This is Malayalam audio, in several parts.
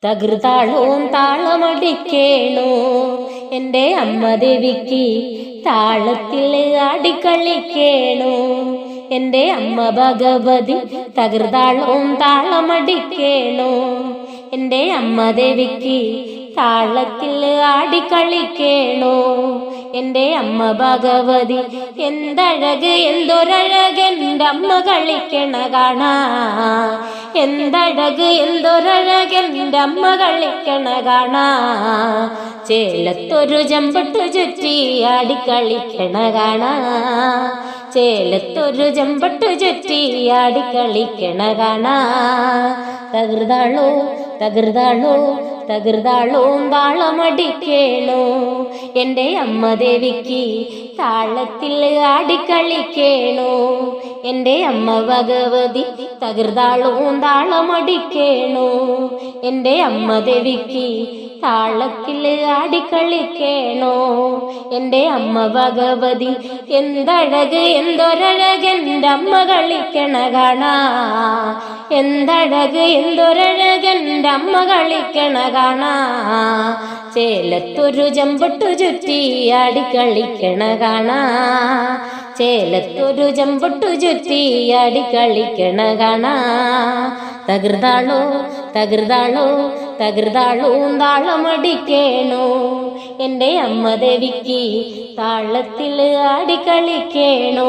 തകൃതാളവും താളമടിക്കേണു എൻ്റെ അമ്മ ദേവിക്ക് താളത്തിൽ ആടിക്കളിക്കേണു എൻ്റെ അമ്മ ഭഗവതി തകൃതാളവും താളമടിക്കേണു എൻ്റെ അമ്മ ദേവിക്ക് താളത്തിൽ ആടിക്കളിക്കേണു എൻ്റെ അമ്മ ഭഗവതി എന്തഴക് എന്തൊരഴക് എൻ്റെ അമ്മ കളിക്കണ കാണാ എന്തഴക് എന്തൊരഴക് എൻ്റെ അമ്മ കളിക്കണ കാണാ ചേലത്തൊരു ചെമ്പട്ട് ചുറ്റി ആടിക്കളിക്കണ കാണാ ചേലത്തൊരു ചെമ്പട്ട് ചുറ്റി ആടിക്കളിക്കണ കാണാ തകൃതാളോ തകൃതാളോ തകൃതാളവും താളമടിക്കേണു എൻ്റെ അമ്മ ദേവിക്ക് താളത്തിൽ ആടിക്കളിക്കേണു എൻ്റെ അമ്മ ഭഗവതി തകൃതാളവും താളമടിക്കേണു എൻ്റെ അമ്മ ദേവിക്ക് താളത്തിൽ ആടിക്കളിക്കേണു എൻ്റെ അമ്മ ഭഗവതി എന്തഴക് എന്തൊരഴക് എൻ്റെ അമ്മ കളിക്കണ കാണാ എന്തഴക് എന്തൊരഴക് എൻ്റെ അമ്മ കളിക്കണ കാണാ ചേലത്തൊരു ചെമ്പട്ടു ചുറ്റി ആടിക്കളിക്കണ കാണാ ചേലത്തൊരു ചെമ്പട്ടു ചുറ്റി ആടിക്കളിക്കണ കാണാ തകൃതാളോ തകൃതാളോ തകൃതാളവും താളമടിക്കേണു എൻ്റെ അമ്മ ദേവിക്ക് താളത്തിൽ ആടിക്കളിക്കേണു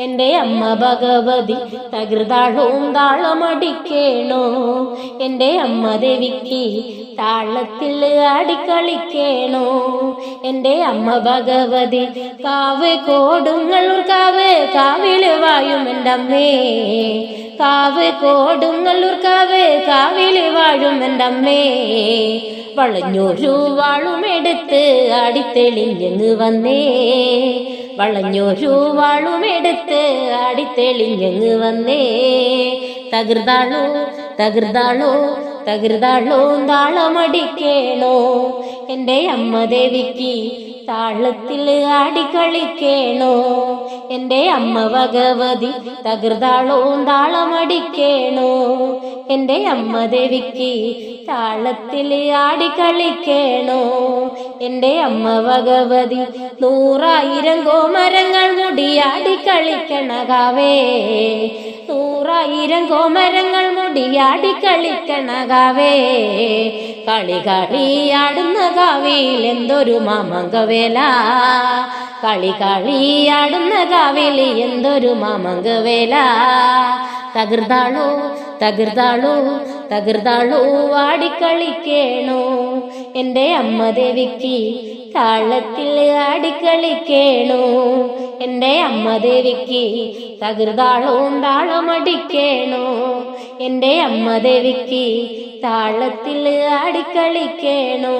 എൻ്റെ അമ്മ ഭഗവതി തകൃതാളവും താളമടിക്കേണു എൻ്റെ അമ്മ ദേവിക്ക് താളത്തിൽ ആടിക്കളിക്കേണു എൻ്റെ അമ്മ ഭഗവതി കാവ് കൊടുങ്ങല്ലൂർ കാവ് കാവില് വായും എൻ്റെ അമ്മേ കാവ് കൊടുങ്ങല്ലൂർ കാവ് കാവില് വാഴും എൻ്റെ അമ്മേ വളഞ്ഞൊരു വാളുമെടുത്ത് ആടിത്തെളിഞ്ഞെന്ന് വന്നേ വളഞ്ഞൊരു വാളുമെടുത്ത് ആടിത്തെളിഞ്ഞെന്ന് വന്നേ തകൃതാളോ തകൃതാളോ തകൃതാളോ താളമടിക്കേണോ എൻ്റെ അമ്മ ദേവിക്ക് താളത്തിൽ ആടിക്കളിക്കേണോ എൻ്റെ അമ്മ ഭഗവതി തകൃതാളവും താളമടിക്കേണോ എൻ്റെ അമ്മ ദേവിക്ക് താളത്തിൽ ആടിക്കളിക്കേണോ എൻ്റെ അമ്മ ഭഗവതി 100,000 കോമരങ്ങൾ മുടിയാടിക്കളിക്കണ കാവേ 100,000 കോമരങ്ങൾ മുടിയാടിക്കളിക്കണ കാവേ കളി കളിയാടുന്ന കാവിൽ എന്തൊരു മാമങ്കവേല കളി കളിയാടുന്ന കാവിൽ എന്തൊരു മാമങ്കവേല തകൃതാളോ തകൃതാളോ തകൃതാളോ ആടിക്കളിക്കേണു എൻ്റെ അമ്മ ദേവിക്ക് താളത്തിൽ ആടിക്കളിക്കേണു എൻ്റെ അമ്മ ദേവിക്ക് തകൃതാളവും താളമടിക്കേണു എൻ്റെ അമ്മ ദേവിക്ക് താളത്തിൽ ആടിക്കളിക്കേണു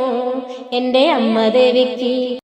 എൻ്റെ അമ്മ ദേവിക്ക്